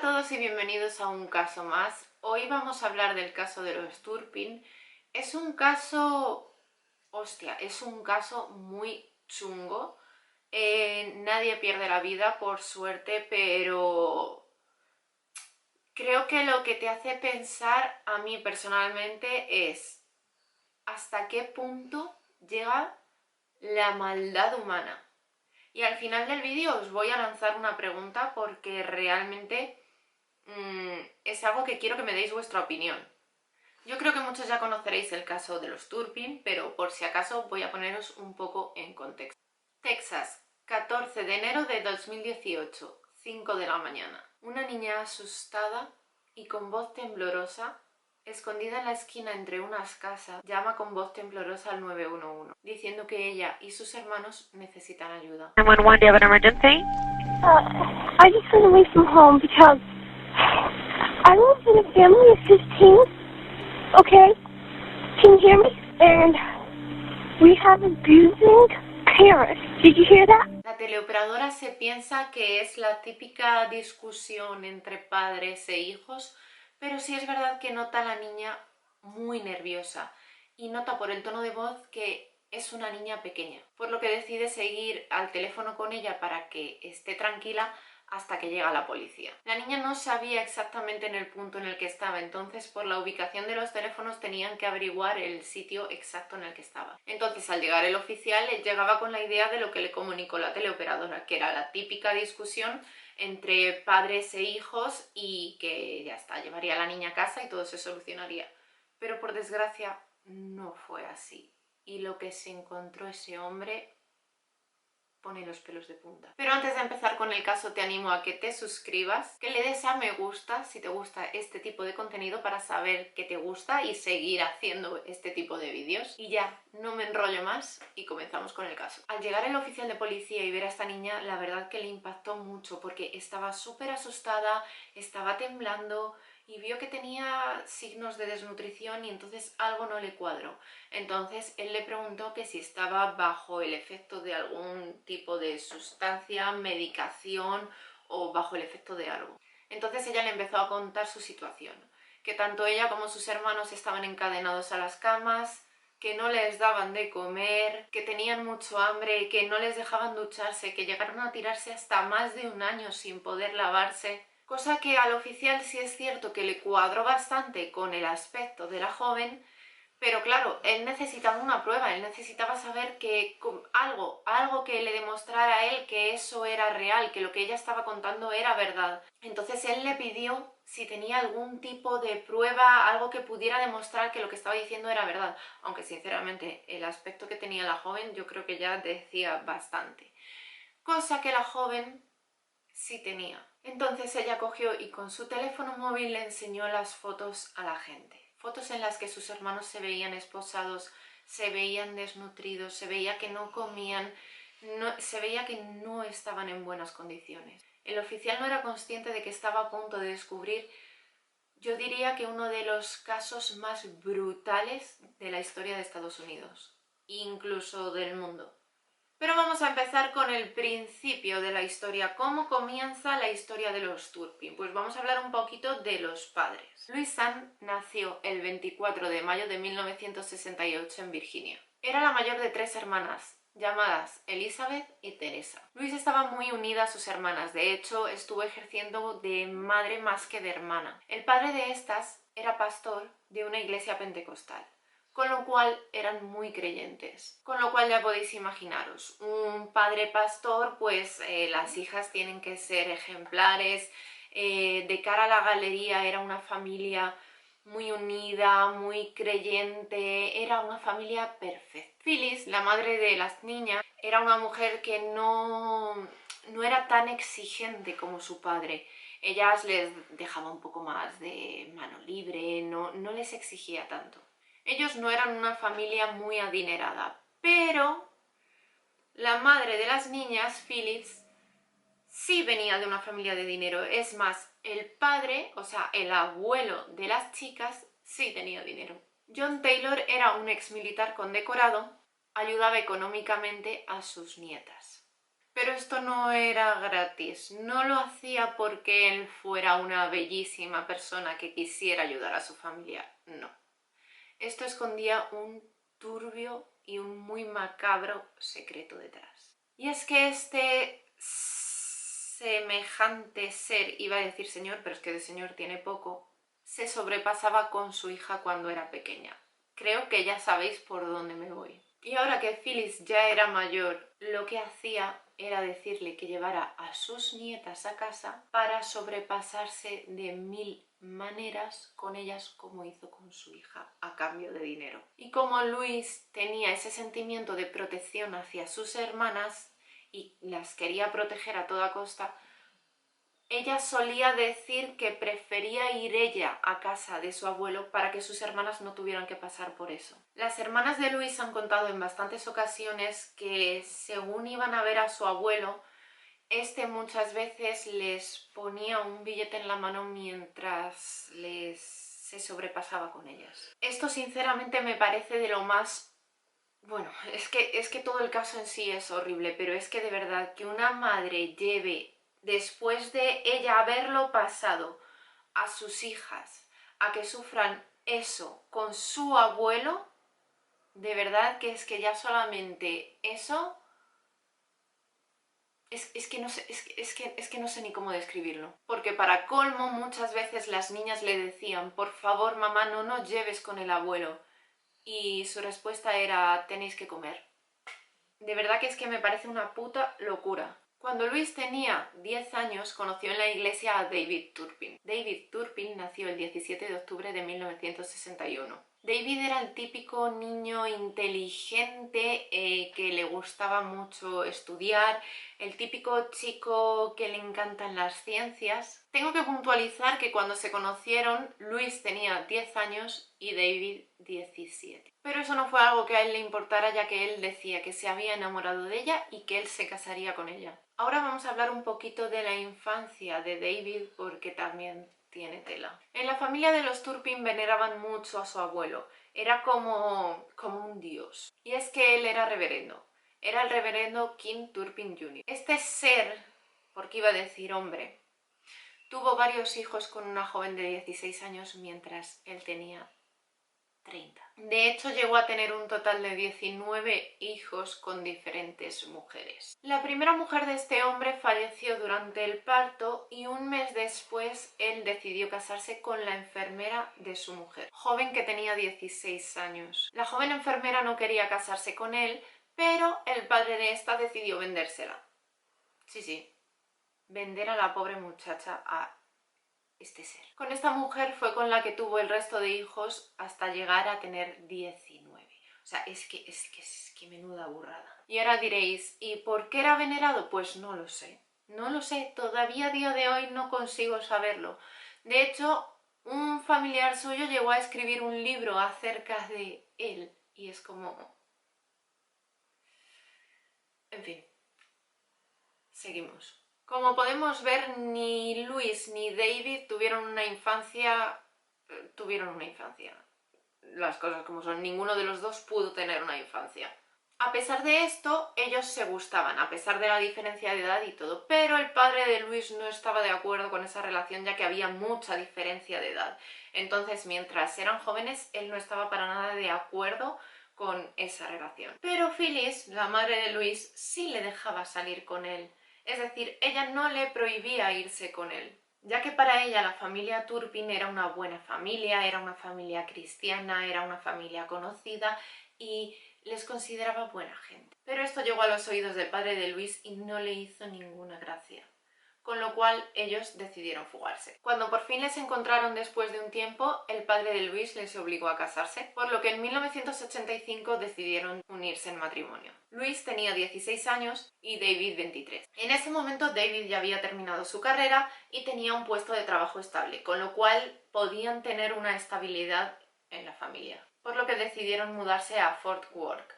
a todos y bienvenidos a un caso más. Hoy vamos a hablar del caso de los Turpin. Es un caso... hostia, es un caso muy chungo. Nadie pierde la vida, por suerte, pero creo que lo que te hace pensar a mí personalmente es hasta qué punto llega la maldad humana. Y al final del vídeo os voy a lanzar una pregunta porque realmente es algo que quiero que me deis vuestra opinión. Yo creo que muchos ya conoceréis el caso de los Turpin, pero por si acaso voy a poneros un poco en contexto. Texas, 14 de enero de 2018, 5 de la mañana. Una niña asustada y con voz temblorosa, escondida en la esquina entre unas casas, llama con voz temblorosa al 911, diciendo que ella y sus hermanos necesitan ayuda. 911, do you have an emergency? I just went away from home because I live in a family of 15, okay? Can you hear me? And we have abusing parents. Did you hear that? La teleoperadora se piensa que es la típica discusión entre padres e hijos, pero sí es verdad que nota a la niña muy nerviosa y nota por el tono de voz que es una niña pequeña, por lo que decide seguir al teléfono con ella para que esté tranquila hasta que llega la policía. La niña no sabía exactamente en el punto en el que estaba, entonces por la ubicación de los teléfonos tenían que averiguar el sitio exacto en el que estaba. Entonces al llegar el oficial llegaba con la idea de lo que le comunicó la teleoperadora, que era la típica discusión entre padres e hijos y que ya está, llevaría a la niña a casa y todo se solucionaría. Pero por desgracia no fue así. Y lo que se encontró ese hombre pone los pelos de punta. Pero antes de empezar con el caso te animo a que te suscribas, que le des a me gusta si te gusta este tipo de contenido para saber que te gusta y seguir haciendo este tipo de vídeos. Y ya, no me enrollo más y comenzamos con el caso. Al llegar el oficial de policía y ver a esta niña, la verdad que le impactó mucho porque estaba súper asustada, estaba temblando y vio que tenía signos de desnutrición y entonces algo no le cuadró. Entonces él le preguntó que si estaba bajo el efecto de algún tipo de sustancia, medicación o bajo el efecto de algo. Entonces ella le empezó a contar su situación, que tanto ella como sus hermanos estaban encadenados a las camas, que no les daban de comer, que tenían mucho hambre, que no les dejaban ducharse, que llegaron a tirarse hasta más de un año sin poder lavarse. Cosa que al oficial sí es cierto que le cuadró bastante con el aspecto de la joven, pero claro, él necesitaba una prueba, él necesitaba saber que algo que le demostrara a él que eso era real, que lo que ella estaba contando era verdad. Entonces él le pidió si tenía algún tipo de prueba, algo que pudiera demostrar que lo que estaba diciendo era verdad, aunque sinceramente el aspecto que tenía la joven yo creo que ya decía bastante. Cosa que la joven sí tenía. Entonces ella cogió y con su teléfono móvil le enseñó las fotos a la gente. Fotos en las que sus hermanos se veían esposados, se veían desnutridos, se veía que no comían, se veía que no estaban en buenas condiciones. El oficial no era consciente de que estaba a punto de descubrir, yo diría que uno de los casos más brutales de la historia de Estados Unidos, incluso del mundo. Pero vamos a empezar con el principio de la historia. ¿Cómo comienza la historia de los Turpin? Pues vamos a hablar un poquito de los padres. Louise Ann nació el 24 de mayo de 1968 en Virginia. Era la mayor de 3 hermanas, llamadas Elizabeth y Teresa. Louise estaba muy unida a sus hermanas, de hecho estuvo ejerciendo de madre más que de hermana. El padre de estas era pastor de una iglesia pentecostal, con lo cual eran muy creyentes. Con lo cual ya podéis imaginaros, un padre pastor, pues las hijas tienen que ser ejemplares, de cara a la galería era una familia muy unida, muy creyente, era una familia perfecta. Phyllis, la madre de las niñas, era una mujer que no era tan exigente como su padre. Ellas les dejaba un poco más de mano libre, no les exigía tanto. Ellos no eran una familia muy adinerada, pero la madre de las niñas, Phyllis, sí venía de una familia de dinero. Es más, el padre, o sea, el abuelo de las chicas, sí tenía dinero. John Taylor era un ex militar condecorado, ayudaba económicamente a sus nietas. Pero esto no era gratis, no lo hacía porque él fuera una bellísima persona que quisiera ayudar a su familia, no. Esto escondía un turbio y un muy macabro secreto detrás. Y es que este semejante ser, iba a decir señor, pero es que de señor tiene poco, se sobrepasaba con su hija cuando era pequeña. Creo que ya sabéis por dónde me voy. Y ahora que Phyllis ya era mayor, lo que hacía era decirle que llevara a sus nietas a casa para sobrepasarse de 1000 maneras con ellas como hizo con su hija a cambio de dinero. Y como Luis tenía ese sentimiento de protección hacia sus hermanas y las quería proteger a toda costa, ella solía decir que prefería ir ella a casa de su abuelo para que sus hermanas no tuvieran que pasar por eso. Las hermanas de Luis han contado en bastantes ocasiones que según iban a ver a su abuelo, este muchas veces les ponía un billete en la mano mientras se sobrepasaba con ellas. Esto sinceramente me parece de lo más... Bueno, es que todo el caso en sí es horrible, pero es que de verdad que una madre lleve, después de ella haberlo pasado, a sus hijas a que sufran eso con su abuelo, de verdad que es que ya solamente eso... Es que no sé, es que no sé ni cómo describirlo. Porque para colmo muchas veces las niñas le decían, por favor mamá, no nos lleves con el abuelo. Y su respuesta era, tenéis que comer. De verdad que es que me parece una puta locura. Cuando Luis tenía 10 años, conoció en la iglesia a David Turpin. David Turpin nació el 17 de octubre de 1961. David era el típico niño inteligente que le gustaba mucho estudiar, el típico chico que le encantan las ciencias. Tengo que puntualizar que cuando se conocieron, Luis tenía 10 años y David 17. Pero eso no fue algo que a él le importara, ya que él decía que se había enamorado de ella y que él se casaría con ella. Ahora vamos a hablar un poquito de la infancia de David porque también tiene tela. En la familia de los Turpin veneraban mucho a su abuelo, era como un dios. Y es que él era reverendo, era el reverendo King Turpin Jr. Este ser, porque iba a decir hombre, tuvo varios hijos con una joven de 16 años mientras él tenía 30. De hecho, llegó a tener un total de 19 hijos con diferentes mujeres. La primera mujer de este hombre falleció durante el parto y un mes después él decidió casarse con la enfermera de su mujer, joven que tenía 16 años. La joven enfermera no quería casarse con él, pero el padre de esta decidió vendérsela. Sí, vender a la pobre muchacha a este ser. Con esta mujer fue con la que tuvo el resto de hijos hasta llegar a tener 19. O sea, es que menuda burrada. Y ahora diréis, ¿y por qué era venerado? Pues no lo sé. No lo sé, todavía a día de hoy no consigo saberlo. De hecho, un familiar suyo llegó a escribir un libro acerca de él. Y es como... En fin. Seguimos. Como podemos ver, ni Luis ni David tuvieron una infancia... Las cosas como son, ninguno de los dos pudo tener una infancia. A pesar de esto, ellos se gustaban, a pesar de la diferencia de edad y todo, pero el padre de Luis no estaba de acuerdo con esa relación ya que había mucha diferencia de edad. Entonces, mientras eran jóvenes, él no estaba para nada de acuerdo con esa relación. Pero Phyllis, la madre de Luis, sí le dejaba salir con él. Es decir, ella no le prohibía irse con él, ya que para ella la familia Turpin era una buena familia, era una familia cristiana, era una familia conocida y les consideraba buena gente. Pero esto llegó a los oídos del padre de Luis y no le hizo ninguna gracia, con lo cual ellos decidieron fugarse. Cuando por fin les encontraron después de un tiempo, el padre de Luis les obligó a casarse, por lo que en 1985 decidieron unirse en matrimonio. Luis tenía 16 años y David 23. En ese momento David ya había terminado su carrera y tenía un puesto de trabajo estable, con lo cual podían tener una estabilidad en la familia, por lo que decidieron mudarse a Fort Worth.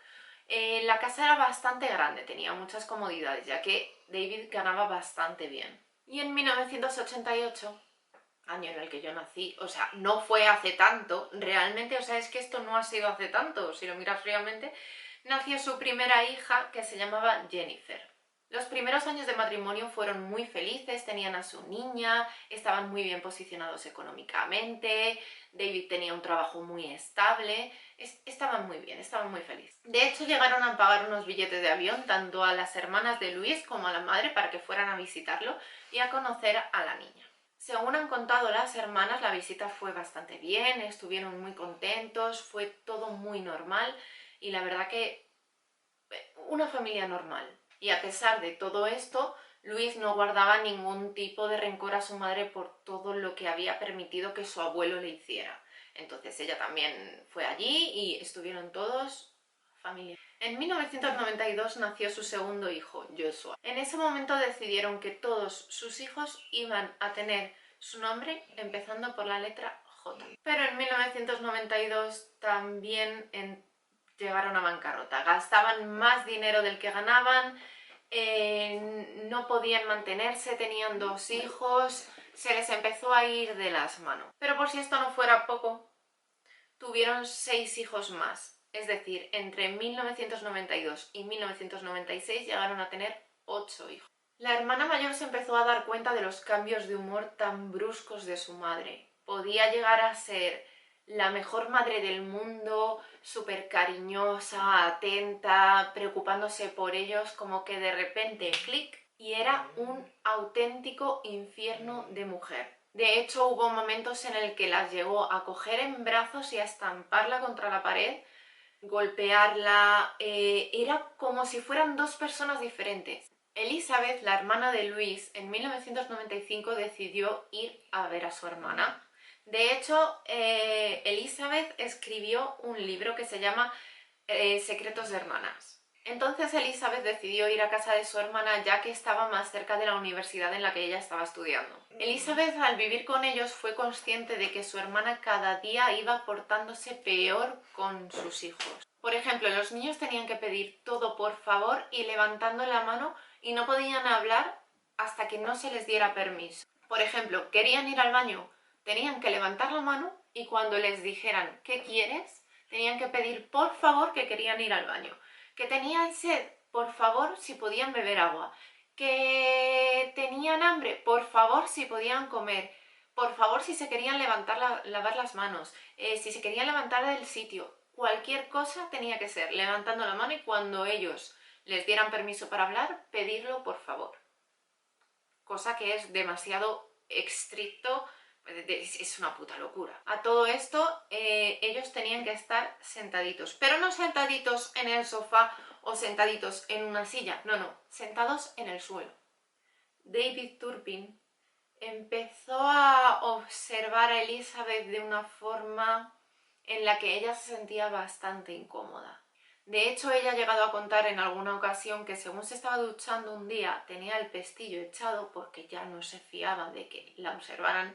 La casa era bastante grande, tenía muchas comodidades, ya que David ganaba bastante bien. Y en 1988, año en el que yo nací, o sea, no fue hace tanto, realmente, o sea, es que esto no ha sido hace tanto, si lo miras fríamente, nació su primera hija que se llamaba Jennifer. Los primeros años de matrimonio fueron muy felices, tenían a su niña, estaban muy bien posicionados económicamente, David tenía un trabajo muy estable, estaban muy bien, estaban muy felices. De hecho, llegaron a pagar unos billetes de avión tanto a las hermanas de Luis como a la madre para que fueran a visitarlo y a conocer a la niña. Según han contado las hermanas, la visita fue bastante bien, estuvieron muy contentos, fue todo muy normal y la verdad que una familia normal. Y a pesar de todo esto, Luis no guardaba ningún tipo de rencor a su madre por todo lo que había permitido que su abuelo le hiciera. Entonces ella también fue allí y estuvieron todos familia. En 1992 nació su segundo hijo, Joshua. En ese momento decidieron que todos sus hijos iban a tener su nombre empezando por la letra J. Pero en 1992 también llegaron a bancarrota, gastaban más dinero del que ganaban, no podían mantenerse, tenían 2 hijos, se les empezó a ir de las manos. Pero por si esto no fuera poco, tuvieron 6 hijos más, es decir, entre 1992 y 1996 llegaron a tener 8 hijos. La hermana mayor se empezó a dar cuenta de los cambios de humor tan bruscos de su madre. Podía llegar a ser la mejor madre del mundo, súper cariñosa, atenta, preocupándose por ellos, como que de repente, clic, y era un auténtico infierno de mujer. De hecho, hubo momentos en el que las llegó a coger en brazos y a estamparla contra la pared, golpearla, era como si fueran 2 personas diferentes. Elizabeth, la hermana de Luis, en 1995 decidió ir a ver a su hermana. De hecho, Elizabeth escribió un libro que se llama Secretos de Hermanas. Entonces Elizabeth decidió ir a casa de su hermana ya que estaba más cerca de la universidad en la que ella estaba estudiando. Elizabeth, al vivir con ellos, fue consciente de que su hermana cada día iba portándose peor con sus hijos. Por ejemplo, los niños tenían que pedir todo por favor y levantando la mano y no podían hablar hasta que no se les diera permiso. Por ejemplo, querían ir al baño, tenían que levantar la mano y cuando les dijeran ¿qué quieres?, tenían que pedir por favor que querían ir al baño. Que tenían sed, por favor, si podían beber agua. Que tenían hambre, por favor, si podían comer. Por favor, si se querían lavar las manos. Si se querían levantar del sitio. Cualquier cosa tenía que ser levantando la mano y cuando ellos les dieran permiso para hablar, pedirlo por favor. Cosa que es demasiado estricto, es una puta locura. A todo esto, ellos tenían que estar sentaditos, pero no sentaditos en el sofá o sentaditos en una silla, no, sentados en el suelo. David Turpin empezó a observar a Elizabeth de una forma en la que ella se sentía bastante incómoda. De hecho, ella ha llegado a contar en alguna ocasión que según se estaba duchando un día tenía el pestillo echado porque ya no se fiaba de que la observaran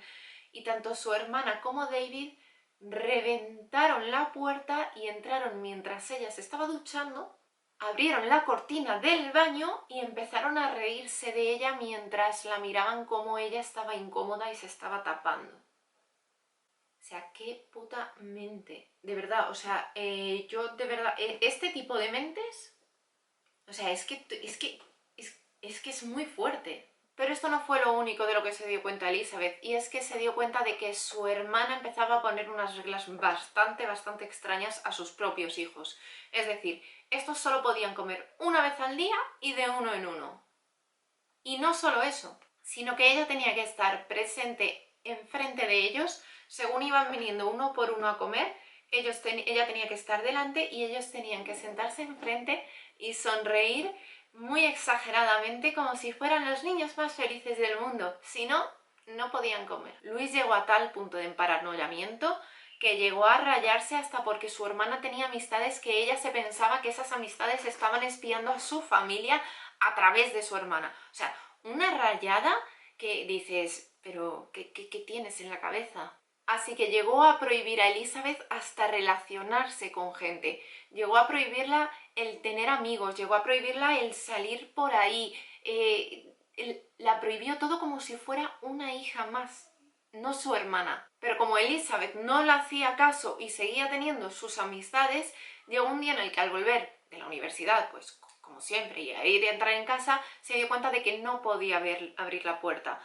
y tanto su hermana como David reventaron la puerta y entraron mientras ella se estaba duchando, abrieron la cortina del baño y empezaron a reírse de ella mientras la miraban como ella estaba incómoda y se estaba tapando. O sea, qué puta mente, de verdad, o sea, yo de verdad, este tipo de mentes, o sea, es que es muy fuerte. Pero esto no fue lo único de lo que se dio cuenta Elizabeth, y es que se dio cuenta de que su hermana empezaba a poner unas reglas bastante extrañas a sus propios hijos. Es decir, estos solo podían comer una vez al día y de uno en uno. Y no solo eso, sino que ella tenía que estar presente enfrente de ellos. Según iban viniendo uno por uno a comer, ella tenía que estar delante y ellos tenían que sentarse enfrente y sonreír muy exageradamente como si fueran los niños más felices del mundo. Si no, no podían comer. Luis llegó a tal punto de emparanoiamiento que llegó a rayarse hasta porque su hermana tenía amistades que ella se pensaba que esas amistades estaban espiando a su familia a través de su hermana. O sea, una rayada que dices, pero ¿qué tienes en la cabeza? Así que llegó a prohibir a Elizabeth hasta relacionarse con gente. Llegó a prohibirla el tener amigos, llegó a prohibirla el salir por ahí. La prohibió todo como si fuera una hija más, no su hermana. Pero como Elizabeth no le hacía caso y seguía teniendo sus amistades, llegó un día en el que al volver de la universidad, pues como siempre, y a ir y entrar en casa, se dio cuenta de que no podía abrir la puerta.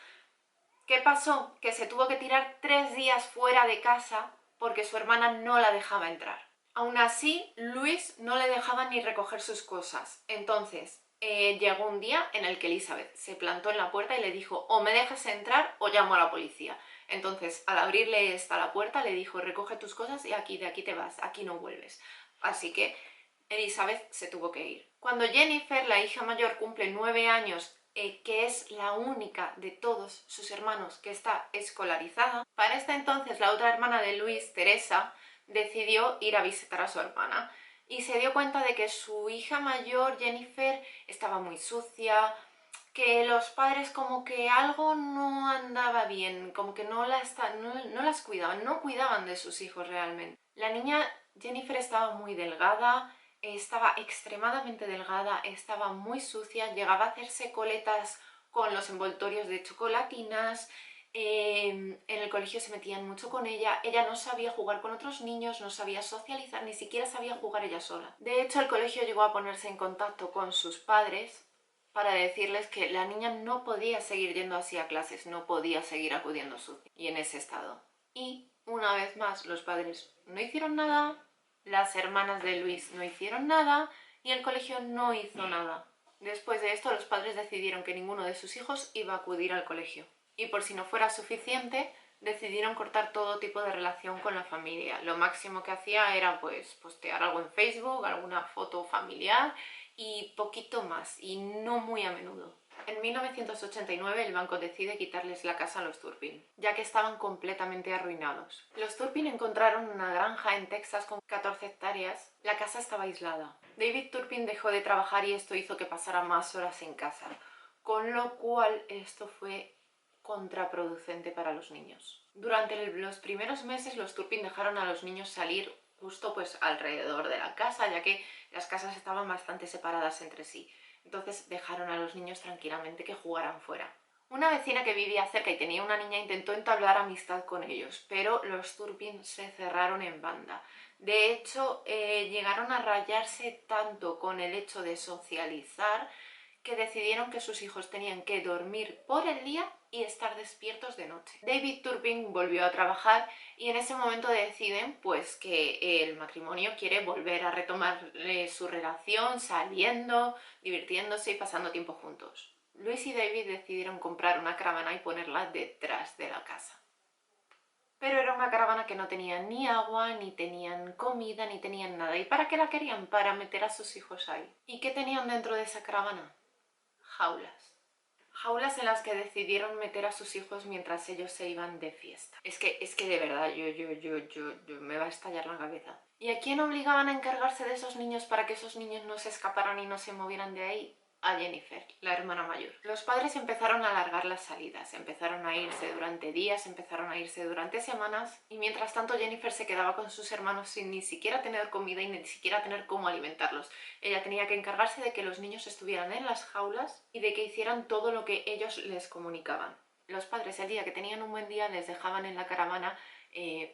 ¿Qué pasó? Que se tuvo que tirar 3 días fuera de casa porque su hermana no la dejaba entrar. Aún así, Luis no le dejaba ni recoger sus cosas. Entonces, llegó un día en el que Elizabeth se plantó en la puerta y le dijo: o me dejas entrar o llamo a la policía. Entonces, al abrirle la puerta, le dijo: recoge tus cosas y de aquí te vas, aquí no vuelves. Así que Elizabeth se tuvo que ir. Cuando Jennifer, la hija mayor, cumple 9 años, que es la única de todos sus hermanos que está escolarizada, para este entonces la otra hermana de Luis, Teresa, decidió ir a visitar a su hermana y se dio cuenta de que su hija mayor, Jennifer, estaba muy sucia, que los padres como que algo no andaba bien, como que no las cuidaban, no cuidaban de sus hijos realmente. La niña Jennifer estaba muy delgada, estaba extremadamente delgada, estaba muy sucia, llegaba a hacerse coletas con los envoltorios de chocolatinas, en el colegio se metían mucho con ella no sabía jugar con otros niños, no sabía socializar, ni siquiera sabía jugar ella sola. De hecho, el colegio llegó a ponerse en contacto con sus padres para decirles que la niña no podía seguir yendo así a clases, no podía seguir acudiendo sucia y en ese estado. Y una vez más los padres no hicieron nada, las hermanas de Luis no hicieron nada y el colegio no hizo nada. Después de esto, los padres decidieron que ninguno de sus hijos iba a acudir al colegio. Y por si no fuera suficiente, decidieron cortar todo tipo de relación con la familia. Lo máximo que hacía era pues postear algo en Facebook, alguna foto familiar y poquito más, y no muy a menudo. En 1989 el banco decide quitarles la casa a los Turpin, ya que estaban completamente arruinados. Los Turpin encontraron una granja en Texas con 14 hectáreas. La casa estaba aislada. David Turpin dejó de trabajar y esto hizo que pasara más horas en casa, con lo cual esto fue contraproducente para los niños. Durante los primeros meses los Turpin dejaron a los niños salir justo pues alrededor de la casa, ya que las casas estaban bastante separadas entre sí. Entonces dejaron a los niños tranquilamente que jugaran fuera. Una vecina que vivía cerca y tenía una niña intentó entablar amistad con ellos, pero los Turpin se cerraron en banda. De hecho, llegaron a rayarse tanto con el hecho de socializar que decidieron que sus hijos tenían que dormir por el día y estar despiertos de noche. David Turpin volvió a trabajar y en ese momento deciden pues que el matrimonio quiere volver a retomar su relación saliendo, divirtiéndose y pasando tiempo juntos. Luis y David decidieron comprar una caravana y ponerla detrás de la casa. Pero era una caravana que no tenía ni agua, ni tenían comida, ni tenían nada. ¿Y para qué la querían? Para meter a sus hijos ahí. ¿Y qué tenían dentro de esa caravana? Jaulas. Jaulas en las que decidieron meter a sus hijos mientras ellos se iban de fiesta. Es que de verdad, yo me va a estallar la cabeza. ¿Y a quién obligaban a encargarse de esos niños para que esos niños no se escaparan y no se movieran de ahí? A Jennifer, la hermana mayor. Los padres empezaron a alargar las salidas, empezaron a irse durante días, empezaron a irse durante semanas y mientras tanto Jennifer se quedaba con sus hermanos sin ni siquiera tener comida y ni siquiera tener cómo alimentarlos. Ella tenía que encargarse de que los niños estuvieran en las jaulas y de que hicieran todo lo que ellos les comunicaban. Los padres, el día que tenían un buen día, les dejaban en la caravana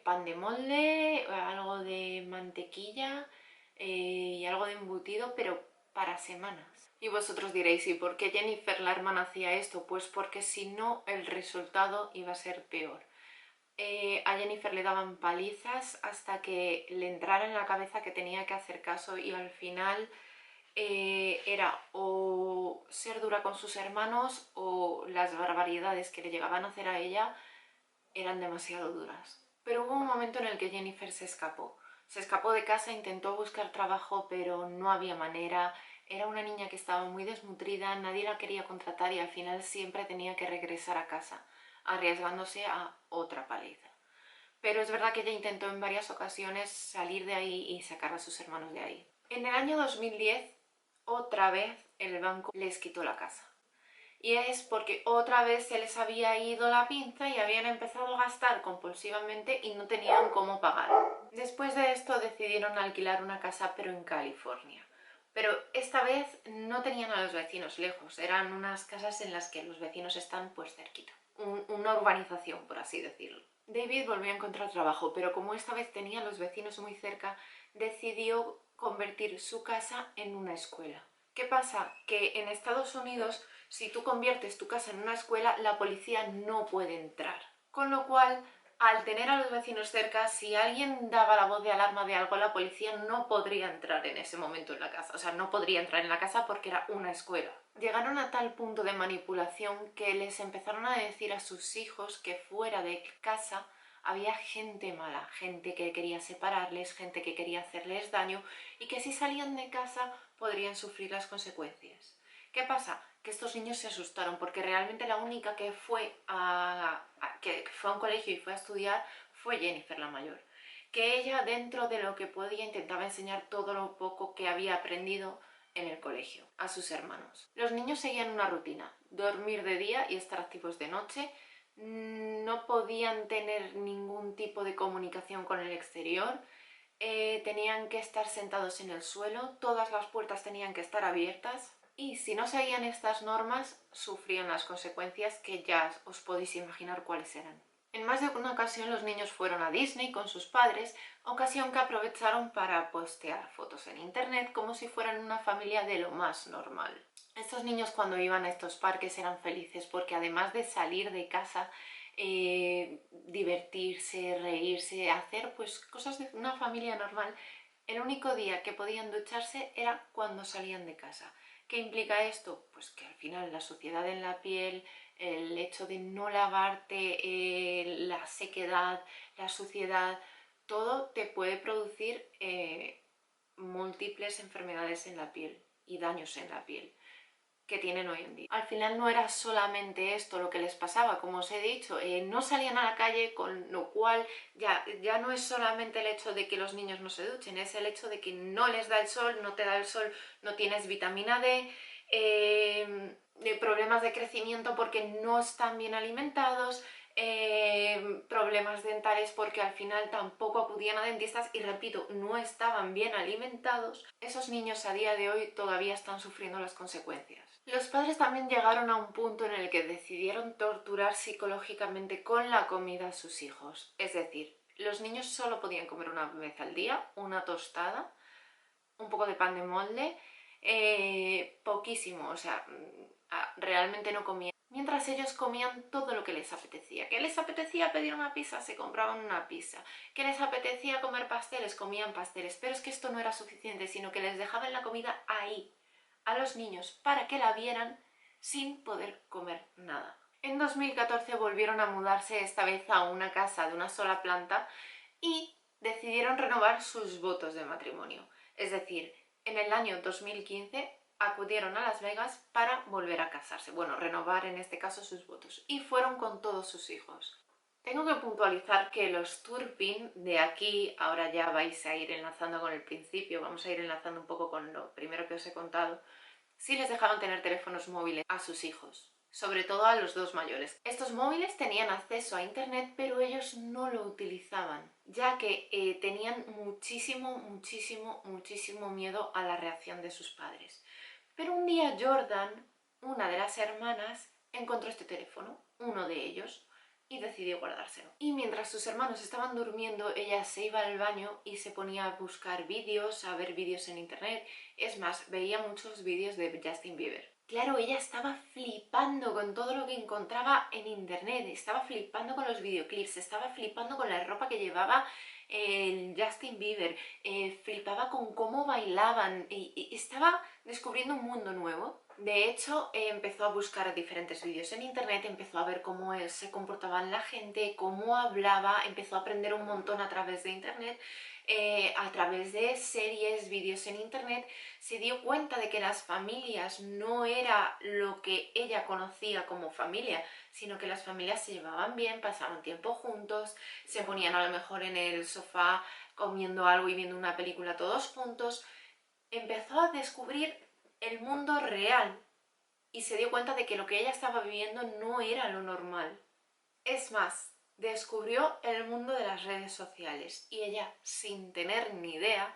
pan de molde, algo de mantequilla y algo de embutido, pero para semanas. Y vosotros diréis, ¿y por qué Jennifer, la hermana, hacía esto? Pues porque si no, el resultado iba a ser peor. A Jennifer le daban palizas hasta que le entrara en la cabeza que tenía que hacer caso y al final era o ser dura con sus hermanos o las barbaridades que le llegaban a hacer a ella eran demasiado duras. Pero hubo un momento en el que Jennifer se escapó. Se escapó de casa, intentó buscar trabajo, pero no había manera. Era una niña que estaba muy desnutrida, nadie la quería contratar y al final siempre tenía que regresar a casa, arriesgándose a otra paliza. Pero es verdad que ella intentó en varias ocasiones salir de ahí y sacar a sus hermanos de ahí. En el año 2010, otra vez el banco les quitó la casa. Y es porque otra vez se les había ido la pinza y habían empezado a gastar compulsivamente y no tenían cómo pagar. Después de esto decidieron alquilar una casa pero en California. Pero esta vez no tenían a los vecinos lejos, eran unas casas en las que los vecinos están pues cerquita. Una urbanización, por así decirlo. David volvió a encontrar trabajo, pero como esta vez tenía a los vecinos muy cerca, decidió convertir su casa en una escuela. ¿Qué pasa? Que en Estados Unidos, si tú conviertes tu casa en una escuela, la policía no puede entrar. Con lo cual, al tener a los vecinos cerca, si alguien daba la voz de alarma de algo, la policía no podría entrar en ese momento en la casa. O sea, no podría entrar en la casa porque era una escuela. Llegaron a tal punto de manipulación que les empezaron a decir a sus hijos que fuera de casa había gente mala, gente que quería separarles, gente que quería hacerles daño y que si salían de casa podrían sufrir las consecuencias. ¿Qué pasa? Que estos niños se asustaron porque realmente la única que fue a un colegio y fue a estudiar fue Jennifer, la mayor. Que ella, dentro de lo que podía, intentaba enseñar todo lo poco que había aprendido en el colegio a sus hermanos. Los niños seguían una rutina: dormir de día y estar activos de noche. No podían tener ningún tipo de comunicación con el exterior. Tenían que estar sentados en el suelo, todas las puertas tenían que estar abiertas y si no seguían estas normas sufrían las consecuencias que ya os podéis imaginar cuáles eran. En más de una ocasión los niños fueron a Disney con sus padres, ocasión que aprovecharon para postear fotos en internet como si fueran una familia de lo más normal. Estos niños cuando iban a estos parques eran felices porque además de salir de casa, divertirse, reírse, hacer pues cosas de una familia normal, el único día que podían ducharse era cuando salían de casa. ¿Qué implica esto? Pues que al final la suciedad en la piel, el hecho de no lavarte, la sequedad, la suciedad, todo te puede producir múltiples enfermedades en la piel y daños en la piel que tienen hoy en día. Al final no era solamente esto lo que les pasaba, como os he dicho, no salían a la calle, con lo cual ya no es solamente el hecho de que los niños no se duchen, es el hecho de que no les da el sol, no te da el sol, no tienes vitamina D, problemas de crecimiento porque no están bien alimentados, problemas dentales porque al final tampoco acudían a dentistas y repito, no estaban bien alimentados. Esos niños a día de hoy todavía están sufriendo las consecuencias. Los padres también llegaron a un punto en el que decidieron torturar psicológicamente con la comida a sus hijos. Es decir, los niños solo podían comer una vez al día, una tostada, un poco de pan de molde, poquísimo, o sea, realmente no comían. Mientras ellos comían todo lo que les apetecía. ¿Qué les apetecía pedir una pizza? Se compraban una pizza. ¿Qué les apetecía comer pasteles? Comían pasteles. Pero es que esto no era suficiente, sino que les dejaban la comida ahí, a los niños, para que la vieran sin poder comer nada. En 2014 volvieron a mudarse, esta vez a una casa de una sola planta, y decidieron renovar sus votos de matrimonio. Es decir, en el año 2015 acudieron a Las Vegas para volver a casarse. Bueno, renovar en este caso sus votos. Y fueron con todos sus hijos. Tengo que puntualizar que los Turpin de aquí, ahora ya vais a ir enlazando con el principio, vamos a ir enlazando un poco con lo primero que os he contado, sí les dejaban tener teléfonos móviles a sus hijos, sobre todo a los dos mayores. Estos móviles tenían acceso a internet, pero ellos no lo utilizaban, ya que tenían muchísimo miedo a la reacción de sus padres. Pero un día Jordan, una de las hermanas, encontró este teléfono, uno de ellos, y decidió guardárselo. Y mientras sus hermanos estaban durmiendo, ella se iba al baño y se ponía a buscar vídeos, a ver vídeos en internet. Es más, veía muchos vídeos de Justin Bieber. Claro, ella estaba flipando con todo lo que encontraba en internet, estaba flipando con los videoclips, estaba flipando con la ropa que llevaba el Justin Bieber, flipaba con cómo bailaban y estaba descubriendo un mundo nuevo. De hecho, empezó a buscar diferentes vídeos en internet, empezó a ver cómo se comportaba la gente, cómo hablaba, empezó a aprender un montón a través de internet, a través de series, vídeos en internet. Se dio cuenta de que las familias no era lo que ella conocía como familia, sino que las familias se llevaban bien, pasaban tiempo juntos, se ponían a lo mejor en el sofá comiendo algo y viendo una película todos juntos. Empezó a descubrir el mundo real y se dio cuenta de que lo que ella estaba viviendo no era lo normal. Es más, descubrió el mundo de las redes sociales y ella, sin tener ni idea,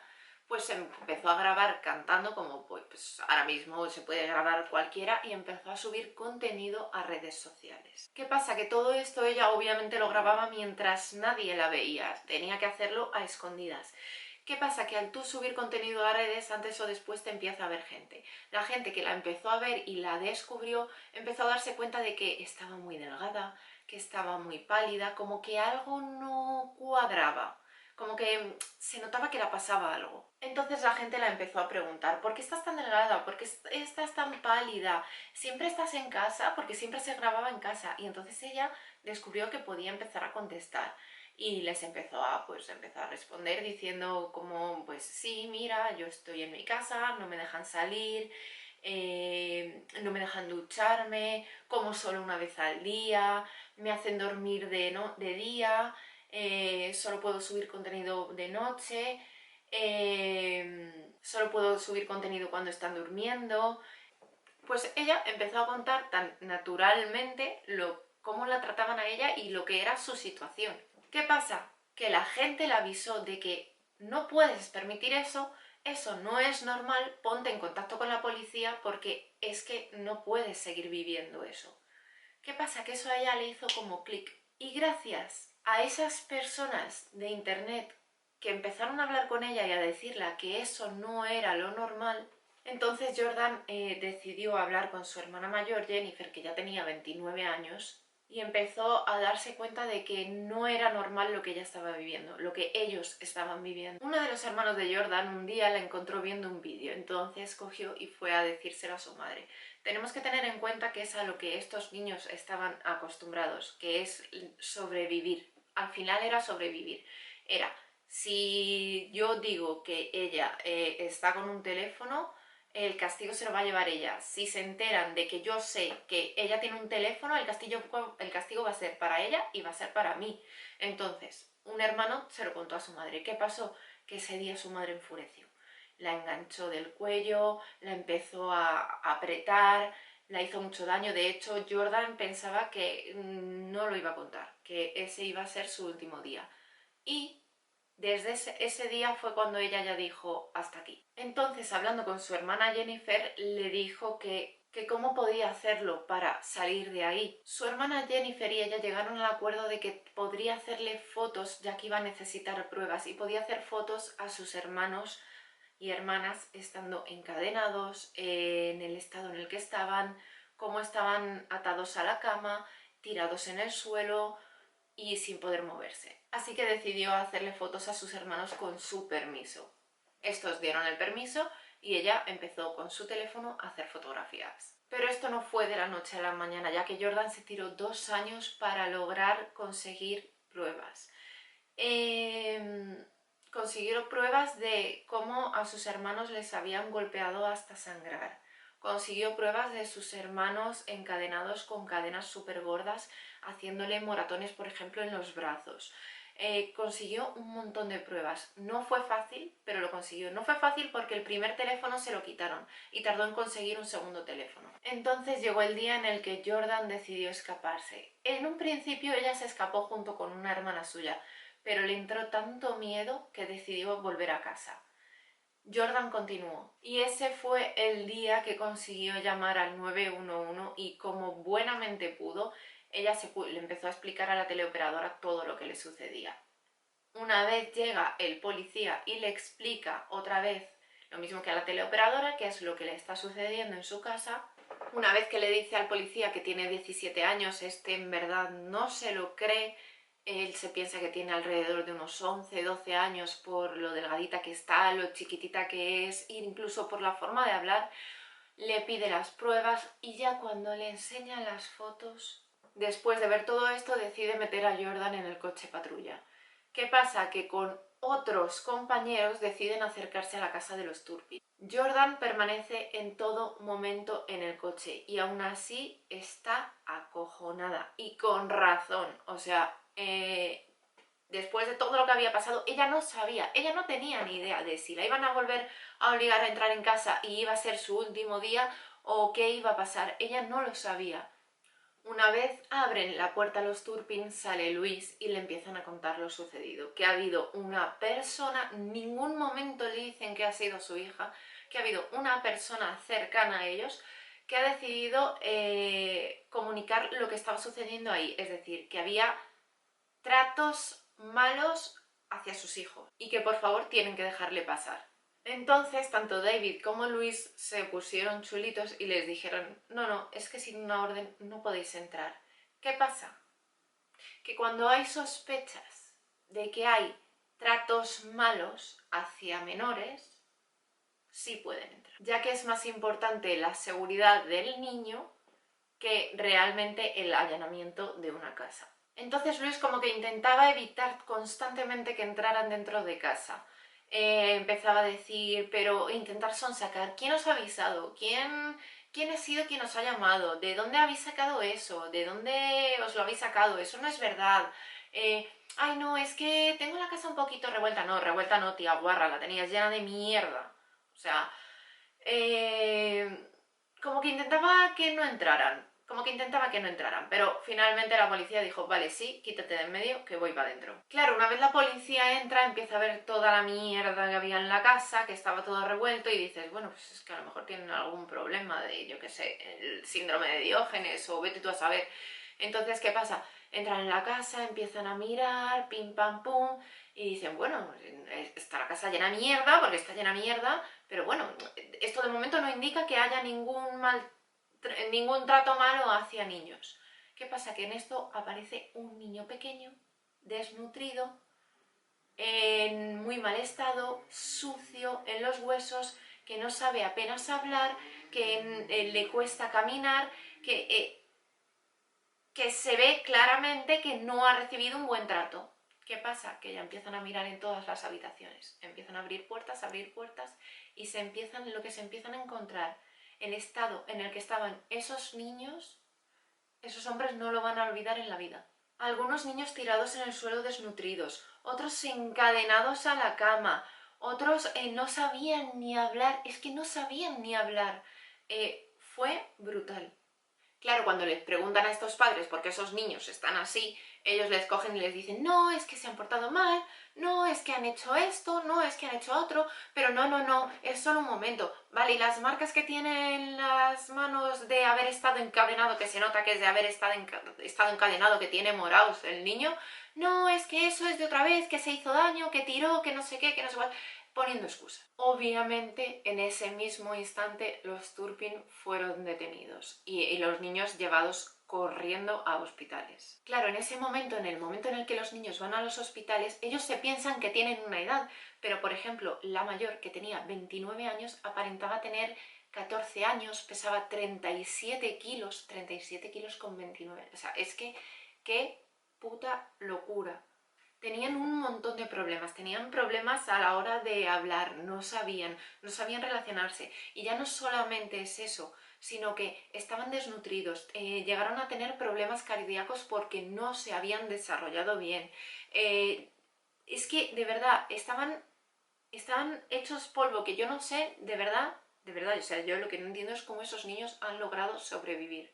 pues empezó a grabar cantando como pues ahora mismo se puede grabar cualquiera y empezó a subir contenido a redes sociales. ¿Qué pasa? Que todo esto ella obviamente lo grababa mientras nadie la veía, tenía que hacerlo a escondidas. ¿Qué pasa? Que al tú subir contenido a redes, antes o después te empieza a ver gente. La gente que la empezó a ver y la descubrió, empezó a darse cuenta de que estaba muy delgada, que estaba muy pálida, como que algo no cuadraba, como que se notaba que la pasaba algo. Entonces la gente la empezó a preguntar, ¿por qué estás tan delgada? ¿Por qué estás tan pálida? ¿Siempre estás en casa? Porque siempre se grababa en casa. Y entonces ella descubrió que podía empezar a contestar y les empezó a, pues, empezar a responder diciendo como, pues sí, mira, yo estoy en mi casa, no me dejan salir, no me dejan ducharme, como solo una vez al día, me hacen dormir de día, solo puedo subir contenido de noche, solo puedo subir contenido cuando están durmiendo. Pues ella empezó a contar tan naturalmente cómo la trataban a ella y lo que era su situación. ¿Qué pasa? Que la gente le avisó de que no puedes permitir eso no es normal, ponte en contacto con la policía porque es que no puedes seguir viviendo eso. ¿Qué pasa? Que eso a ella le hizo como clic. Y gracias a esas personas de internet que empezaron a hablar con ella y a decirle que eso no era lo normal, entonces Jordan decidió hablar con su hermana mayor, Jennifer, que ya tenía 29 años, y empezó a darse cuenta de que no era normal lo que ella estaba viviendo, lo que ellos estaban viviendo. Uno de los hermanos de Jordan un día la encontró viendo un vídeo, entonces cogió y fue a decírselo a su madre. Tenemos que tener en cuenta que es a lo que estos niños estaban acostumbrados, que es sobrevivir. Al final era sobrevivir. Era, si yo digo que ella está con un teléfono, el castigo se lo va a llevar ella. Si se enteran de que yo sé que ella tiene un teléfono, el castigo va a ser para ella y va a ser para mí. Entonces, un hermano se lo contó a su madre. ¿Qué pasó? Que ese día su madre enfureció. La enganchó del cuello, la empezó a apretar, la hizo mucho daño. De hecho, Jordan pensaba que no lo iba a contar, que ese iba a ser su último día. Y desde ese día fue cuando ella ya dijo hasta aquí. Entonces, hablando con su hermana Jennifer, le dijo que cómo podía hacerlo para salir de ahí. Su hermana Jennifer y ella llegaron al acuerdo de que podría hacerle fotos, ya que iba a necesitar pruebas, y podía hacer fotos a sus hermanos y hermanas estando encadenados, en el estado en el que estaban, cómo estaban atados a la cama, tirados en el suelo y sin poder moverse. Así que decidió hacerle fotos a sus hermanos con su permiso. Estos dieron el permiso y ella empezó con su teléfono a hacer fotografías. Pero esto no fue de la noche a la mañana, ya que Jordan se tiró 2 años para lograr conseguir pruebas. Consiguieron pruebas de cómo a sus hermanos les habían golpeado hasta sangrar. Consiguió pruebas de sus hermanos encadenados con cadenas súper gordas, haciéndole moratones, por ejemplo, en los brazos. Consiguió un montón de pruebas. No fue fácil, pero lo consiguió. No fue fácil porque el primer teléfono se lo quitaron y tardó en conseguir un segundo teléfono. Entonces llegó el día en el que Jordan decidió escaparse. En un principio ella se escapó junto con una hermana suya, pero le entró tanto miedo que decidió volver a casa. Jordan continuó y ese fue el día que consiguió llamar al 911 y como buenamente pudo, ella le empezó a explicar a la teleoperadora todo lo que le sucedía. Una vez llega el policía y le explica otra vez lo mismo que a la teleoperadora, qué es lo que le está sucediendo en su casa. Una vez que le dice al policía que tiene 17 años, este en verdad no se lo cree. Él se piensa que tiene alrededor de unos 11, 12 años por lo delgadita que está, lo chiquitita que es, incluso por la forma de hablar. Le pide las pruebas y ya cuando le enseña las fotos, después de ver todo esto, decide meter a Jordan en el coche patrulla. ¿Qué pasa? Que con otros compañeros deciden acercarse a la casa de los Turpin. Jordan permanece en todo momento en el coche y aún así está acojonada y con razón. O sea, después de todo lo que había pasado, ella no sabía, ella no tenía ni idea de si la iban a volver a obligar a entrar en casa y iba a ser su último día o qué iba a pasar. Ella no lo sabía. Una vez abren la puerta a los Turpin, sale Luis y le empiezan a contar lo sucedido, que ha habido una persona, en ningún momento le dicen que ha sido su hija, que ha habido una persona cercana a ellos que ha decidido comunicar lo que estaba sucediendo ahí, es decir, que había tratos malos hacia sus hijos y que por favor tienen que dejarle pasar. Entonces tanto David como Luis se pusieron chulitos y les dijeron no, es que sin una orden no podéis entrar. ¿Qué pasa? Que cuando hay sospechas de que hay tratos malos hacia menores, sí pueden entrar, ya que es más importante la seguridad del niño que realmente el allanamiento de una casa. Entonces Luis como que intentaba evitar constantemente que entraran dentro de casa. Empezaba a decir, pero intentar sonsacar, ¿quién os ha avisado? ¿Quién ha sido quien os ha llamado? ¿De dónde habéis sacado eso? ¿De dónde os lo habéis sacado? Eso no es verdad. Ay no, es que tengo la casa un poquito revuelta. No, revuelta no, tía guarra, la tenías llena de mierda. O sea, como que intentaba que no entraran. Pero finalmente la policía dijo, vale, sí, quítate de en medio, que voy para adentro. Claro, una vez la policía entra, empieza a ver toda la mierda que había en la casa, que estaba todo revuelto, y dices, bueno, pues es que a lo mejor tienen algún problema de, yo qué sé, el síndrome de Diógenes, o vete tú a saber. Entonces, ¿qué pasa? Entran en la casa, empiezan a mirar, pim pam pum, y dicen, bueno, está la casa llena de mierda, porque está llena de mierda, pero bueno, esto de momento no indica que haya ningún trato malo hacia niños. ¿Qué pasa? Que en esto aparece un niño pequeño, desnutrido, en muy mal estado, sucio en los huesos, que no sabe apenas hablar, que le cuesta caminar, que se ve claramente que no ha recibido un buen trato. ¿Qué pasa? Que ya empiezan a mirar en todas las habitaciones, empiezan a abrir puertas, y lo que se empiezan a encontrar, el estado en el que estaban esos niños, esos hombres no lo van a olvidar en la vida. Algunos niños tirados en el suelo desnutridos, otros encadenados a la cama, otros no sabían ni hablar, es que no sabían ni hablar. Fue brutal. Claro, cuando les preguntan a estos padres por qué esos niños están así, ellos les cogen y les dicen, no, es que se han portado mal, no, es que han hecho esto, no, es que han hecho otro, pero no, es solo un momento. Vale, y las marcas que tiene en las manos de haber estado encadenado, que se nota que es de haber estado encadenado, que tiene morados el niño, no, es que eso es de otra vez, que se hizo daño, que tiró, que no sé qué, que no sé cuál, poniendo excusas. Obviamente, en ese mismo instante, los Turpin fueron detenidos y los niños llevados corriendo a hospitales. Claro, en ese momento, en el momento en el que los niños van a los hospitales, ellos se piensan que tienen una edad, pero por ejemplo, la mayor, que tenía 29 años, aparentaba tener 14 años, pesaba 37 kilos con 29. O sea, es que, qué puta locura. Tenían un montón de problemas, tenían problemas a la hora de hablar, no sabían relacionarse. Y ya no solamente es eso, sino que estaban desnutridos, llegaron a tener problemas cardíacos porque no se habían desarrollado bien. Es que, de verdad, estaban hechos polvo, que yo no sé, de verdad, o sea, yo lo que no entiendo es cómo esos niños han logrado sobrevivir.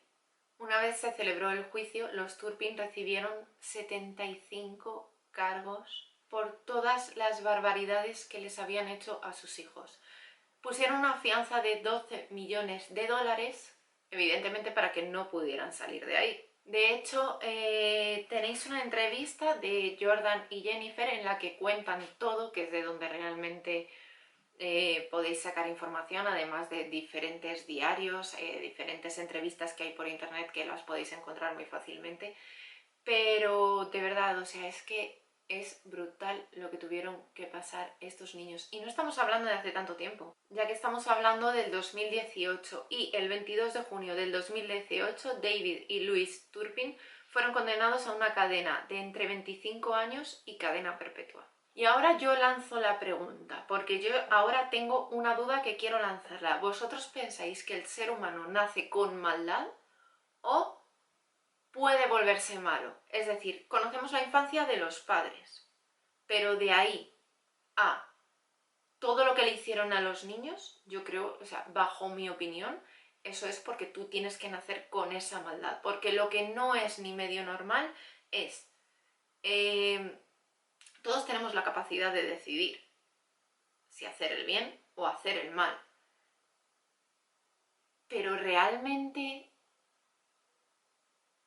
Una vez se celebró el juicio, los Turpin recibieron 75 cargos por todas las barbaridades que les habían hecho a sus hijos. Pusieron una fianza de 12 millones de dólares, evidentemente para que no pudieran salir de ahí. De hecho, tenéis una entrevista de Jordan y Jennifer en la que cuentan todo, que es de donde realmente podéis sacar información, además de diferentes diarios, diferentes entrevistas que hay por internet que las podéis encontrar muy fácilmente. Pero de verdad, o sea, es que es brutal lo que tuvieron que pasar estos niños. Y no estamos hablando de hace tanto tiempo, ya que estamos hablando del 2018 y el 22 de junio del 2018 David y Louis Turpin fueron condenados a una cadena de entre 25 años y cadena perpetua. Y ahora yo lanzo la pregunta, porque yo ahora tengo una duda que quiero lanzarla. ¿Vosotros pensáis que el ser humano nace con maldad o puede volverse malo? Es decir, conocemos la infancia de los padres, pero de ahí a todo lo que le hicieron a los niños, yo creo, o sea, bajo mi opinión, eso es porque tú tienes que nacer con esa maldad. Porque lo que no es ni medio normal es... todos tenemos la capacidad de decidir si hacer el bien o hacer el mal. Pero realmente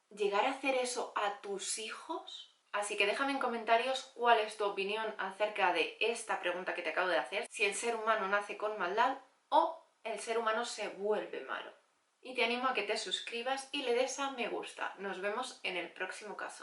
llegar a hacer eso a tus hijos, Así que déjame en comentarios cuál es tu opinión acerca de esta pregunta que te acabo de hacer, si el ser humano nace con maldad o el ser humano se vuelve malo. Y te animo a que te suscribas y le des a me gusta. Nos vemos en el próximo caso.